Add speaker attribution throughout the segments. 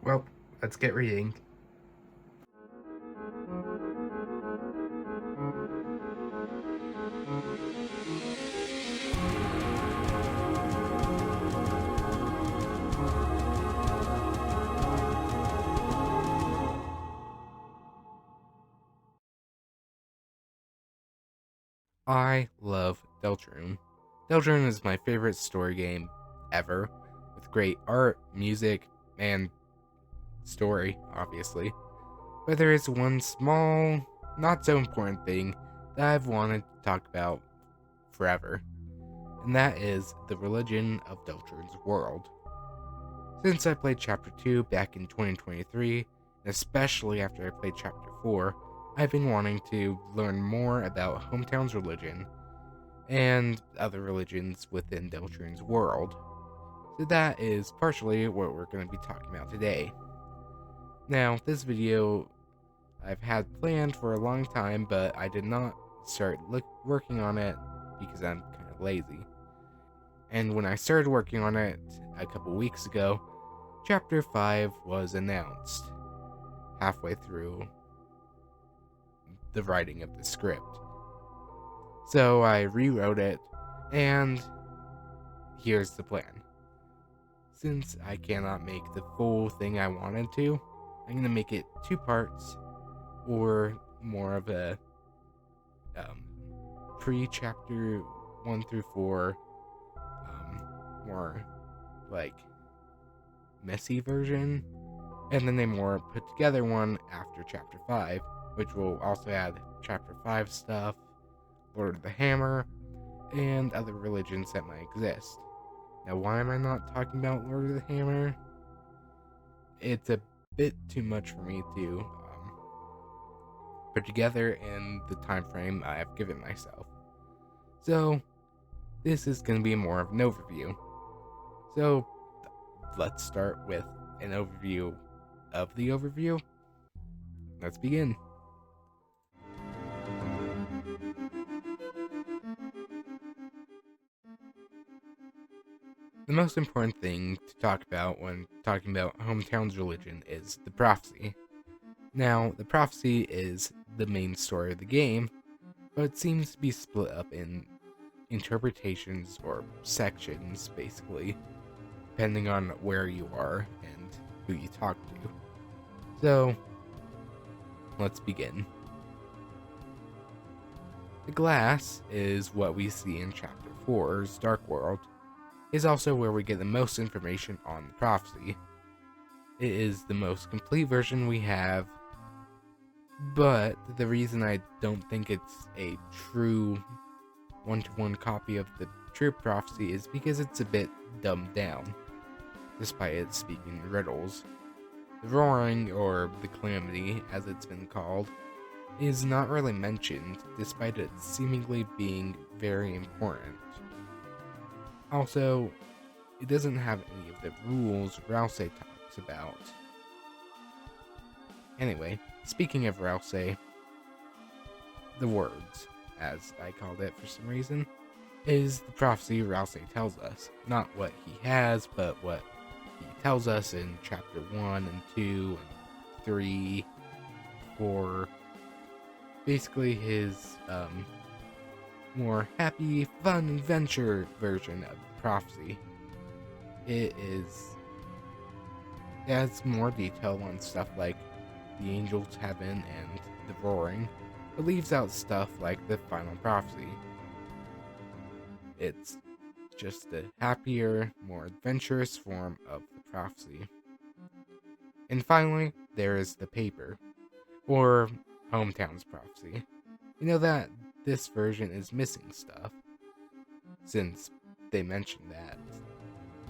Speaker 1: Well, let's get reading. I love Deltarune. Deltarune is my favorite story game ever, with great art, music, and story, obviously. But there is one small, not so important thing that I've wanted to talk about forever, and that is the religion of Deltarune's world. Since I played Chapter 2 back in 2023, and especially after I played Chapter 4, I've been wanting to learn more about Hometown's religion and other religions within Deltarune's world. So that is partially what we're going to be talking about today. Now, this video I've had planned for a long time, but I did not start working on it because I'm kind of lazy. And when I started working on it a couple weeks ago, Chapter 5 was announced halfway through the writing of the script. So I rewrote it, and here's the plan. Since I cannot make the full thing I wanted to, I'm going to make it 2 parts, or more of a pre-chapter 1 through 4, more like messy version, and then a more put together one after chapter 5, which will also add chapter 5 stuff, Lord of the Hammer, and other religions that might exist. Now, why am I not talking about Lord of the Hammer? It's a bit too much for me to put together in the time frame I have given myself. So, this is going to be more of an overview. So, let's start with an overview of the overview. Let's begin. The most important thing to talk about when talking about Hometown's religion is the prophecy. Now, the prophecy is the main story of the game, but it seems to be split up in interpretations or sections, basically, depending on where you are and who you talk to. So, let's begin. The glass is what we see in Chapter 4's Dark World, is also where we get the most information on the prophecy. It is the most complete version we have, but the reason I don't think it's a true one-to-one copy of the true prophecy is because it's a bit dumbed down, despite it speaking riddles. The roaring, or the calamity as it's been called, is not really mentioned, despite it seemingly being very important. Also, it doesn't have any of the rules Rouse talks about. Anyway, speaking of Rouse, the words, as I called it for some reason, is the prophecy Rouse tells us. Not what he has, but what he tells us in chapter 1 and 2 and 3, 4. Basically his more happy, fun adventure version of the prophecy. It has more detail on stuff like the angel's heaven and the roaring, but leaves out stuff like the final prophecy. It's just a happier, more adventurous form of the prophecy. And finally, there is the paper, or Hometown's prophecy. You know that this version is missing stuff, since they mentioned that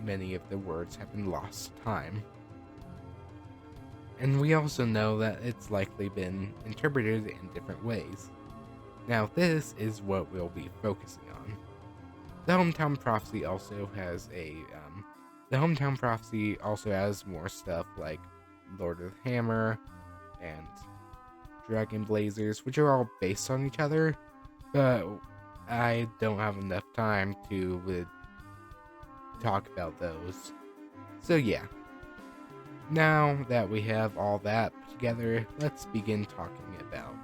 Speaker 1: many of the words have been lost to time. And we also know that it's likely been interpreted in different ways. Now, this is what we'll be focusing on. The Hometown Prophecy also has more stuff like Lord of the Hammer and Dragon Blazers, which are all based on each other, but I don't have enough time to talk about those. So yeah. Now that we have all that together, let's begin talking about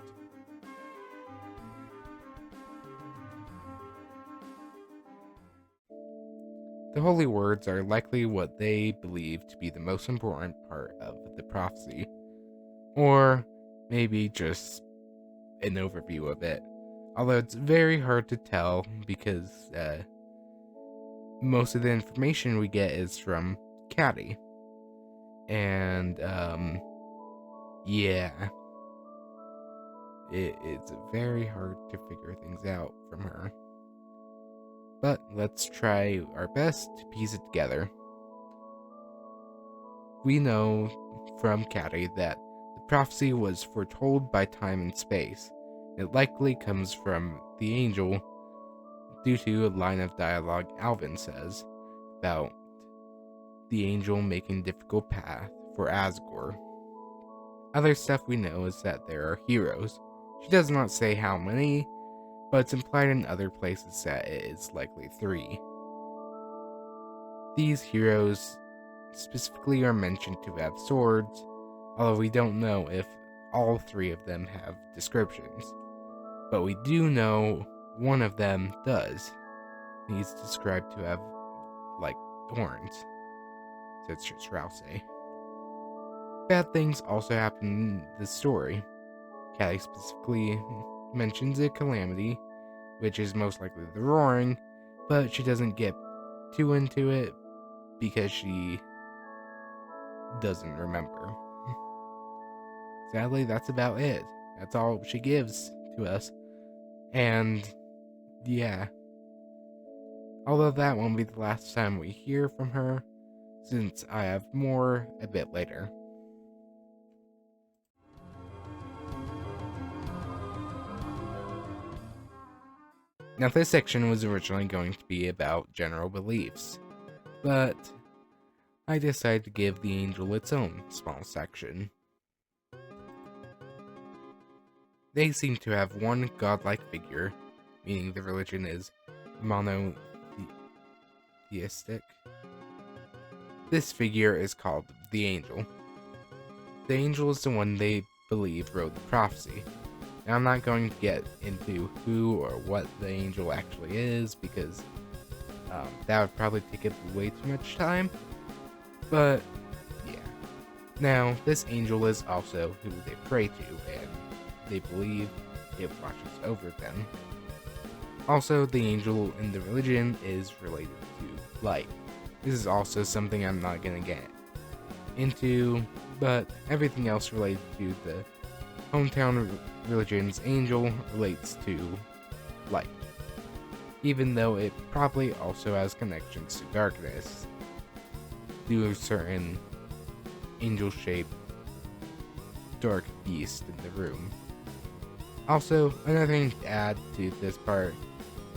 Speaker 1: the holy words are likely what they believe to be the most important part of the prophecy, or maybe just an overview of it. Although it's very hard to tell because most of the information we get is from Caddy. And, yeah. It's very hard to figure things out from her. But let's try our best to piece it together. We know from Caddy that the prophecy was foretold by time and space. It likely comes from the angel due to a line of dialogue Alvin says about the angel making difficult path for Asgore. Other stuff we know is that there are heroes. She does not say how many, but it's implied in other places that it is likely 3. These heroes specifically are mentioned to have swords, although we don't know if all 3 of them have descriptions. But we do know one of them does. He's described to have, like, horns, said Rouse. Bad things also happen in the story. Callie specifically mentions a calamity, which is most likely the roaring, but she doesn't get too into it because she doesn't remember. Sadly, that's about it. That's all she gives to us. And yeah. Although that won't be the last time we hear from her, since I have more a bit later. Now, this section was originally going to be about general beliefs, but I decided to give the angel its own small section. They seem to have one godlike figure, meaning the religion is monotheistic. This figure is called the angel. The angel is the one they believe wrote the prophecy. Now, I'm not going to get into who or what the angel actually is because that would probably take up way too much time. But yeah. Now, this angel is also who they pray to, and they believe it watches over them. Also, the angel in the religion is related to light. This is also something I'm not going to get into, but everything else related to the hometown religion's angel relates to light, even though it probably also has connections to darkness due to certain angel-shaped dark beast in the room. Also, another thing to add to this part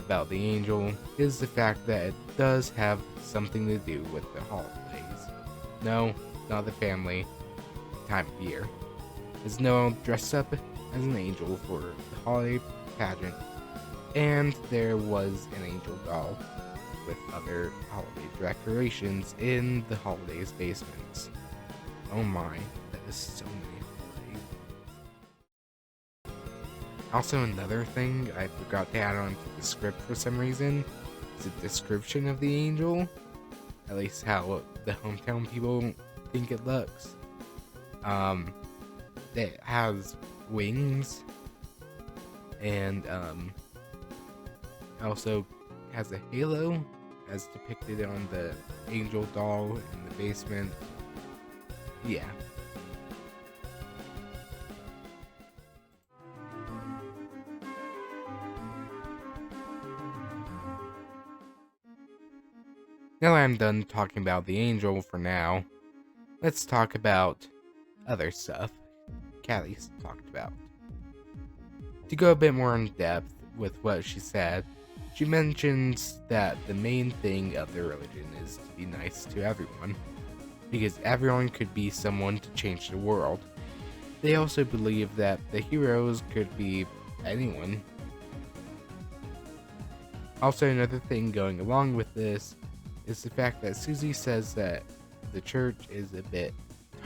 Speaker 1: about the angel is the fact that it does have something to do with the holidays. No, not the family time of year. As Noel dressed up as an angel for the holiday pageant, and there was an angel doll with other holiday decorations in the holidays basements. Oh my, that is so many holidays. Also, another thing I forgot to add on to the script for some reason is a description of the angel, at least how the hometown people think it looks. It has wings, and also has a halo as depicted on the angel doll in the basement. Yeah. Now that I'm done talking about the angel for now, let's talk about other stuff Callie's talked about. To go a bit more in depth with what she said, she mentions that the main thing of their religion is to be nice to everyone, because everyone could be someone to change the world. They also believe that the heroes could be anyone. Also, another thing going along with this is the fact that Susie says that the church is a bit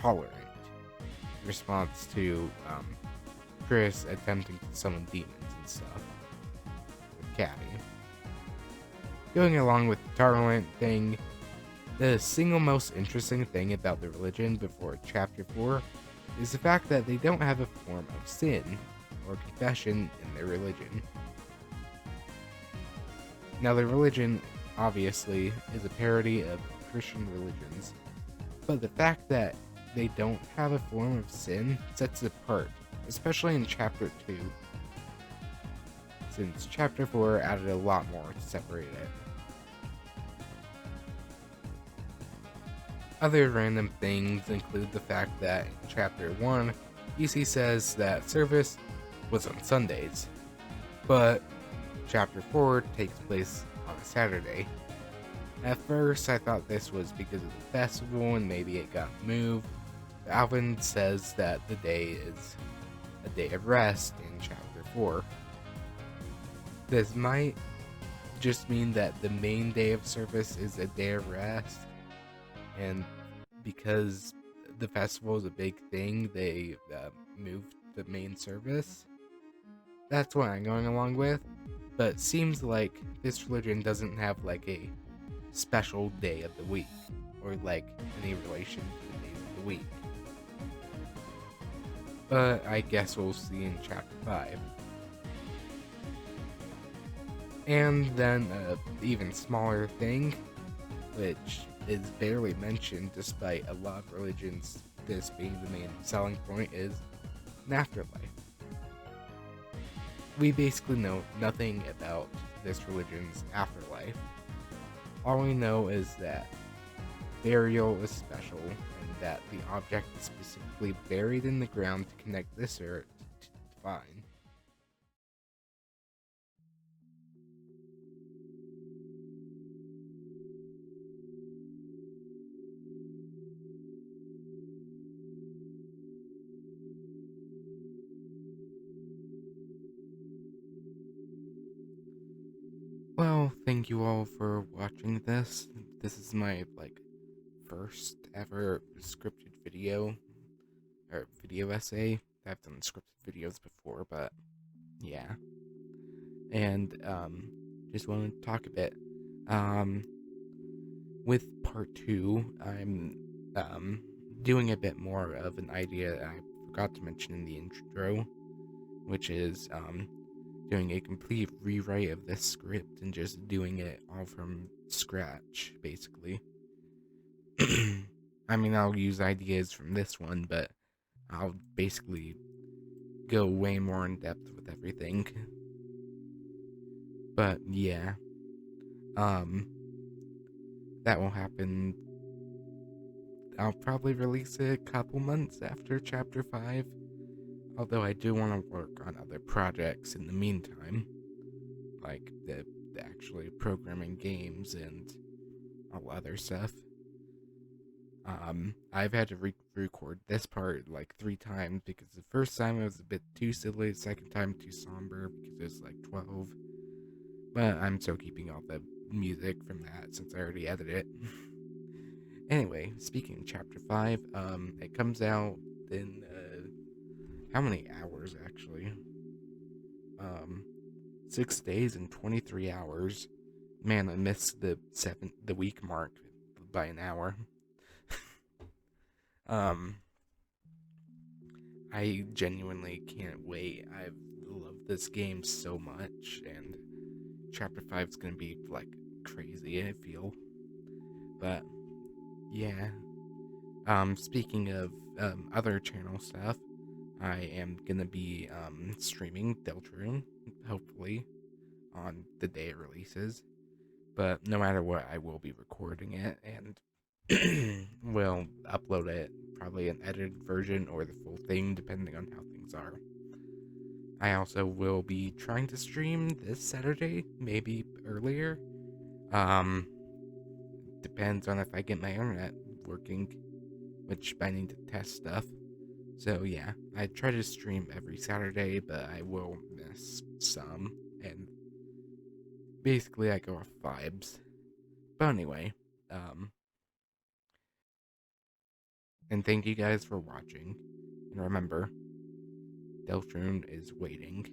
Speaker 1: tolerant, in response to Chris attempting to summon demons and stuff with Caddy. Going along with the tolerant thing, the single most interesting thing about the religion before Chapter 4 is the fact that they don't have a form of sin or confession in their religion. Now, their religion, obviously, is a parody of Christian religions, but the fact that they don't have a form of sin sets it apart, especially in Chapter 2, since Chapter 4 added a lot more to separate it. Other random things include the fact that in Chapter 1, EC says that service was on Sundays, but Chapter 4 takes place on a Saturday. At first, I thought this was because of the festival and maybe it got moved. Alvin says that the day is a day of rest in Chapter 4. This might just mean that the main day of service is a day of rest, and because the festival is a big thing, they moved the main service. That's what I'm going along with, but it seems like this religion doesn't have like a special day of the week, or like any relation to the days of the week. But I guess we'll see in Chapter 5. And then an even smaller thing, which is barely mentioned despite a lot of religions this being the main selling point, is an afterlife. We basically know nothing about this religion's afterlife. All we know is that burial is special, and that the object is specifically buried in the ground to connect this earth to the divine. Well, thank you all for watching this. This is my first ever scripted video or video essay. I've done scripted videos before, but yeah. And just wanted to talk a bit. With part 2, I'm doing a bit more of an idea I forgot to mention in the intro, which is doing a complete rewrite of this script and just doing it all from scratch, basically. I mean, I'll use ideas from this one, but I'll basically go way more in depth with everything. But yeah, that will happen. I'll probably release it a couple months after Chapter 5. Although I do want to work on other projects in the meantime, like the actually programming games and all other stuff. I've had to record this part like 3 times because the first time it was a bit too silly, the second time too somber because it was like 12. But I'm still keeping all the music from that since I already edited it. Anyway, speaking of Chapter 5, it comes out in how many hours actually? 6 days and 23 hours. Man, I missed the week mark by an hour. I genuinely can't wait. I've loved this game so much, and Chapter 5 is gonna be like crazy, I feel. But yeah. Speaking of other channel stuff, I am gonna be streaming Deltarune, hopefully, on the day it releases. But no matter what, I will be recording it and will upload it, probably an edited version or the full thing, depending on how things are. I also will be trying to stream this Saturday, maybe earlier. Depends on if I get my internet working, which I need to test stuff. So yeah, I try to stream every Saturday, but I will miss some, and basically I go off vibes. But anyway, And thank you guys for watching. And remember, Deltarune is waiting.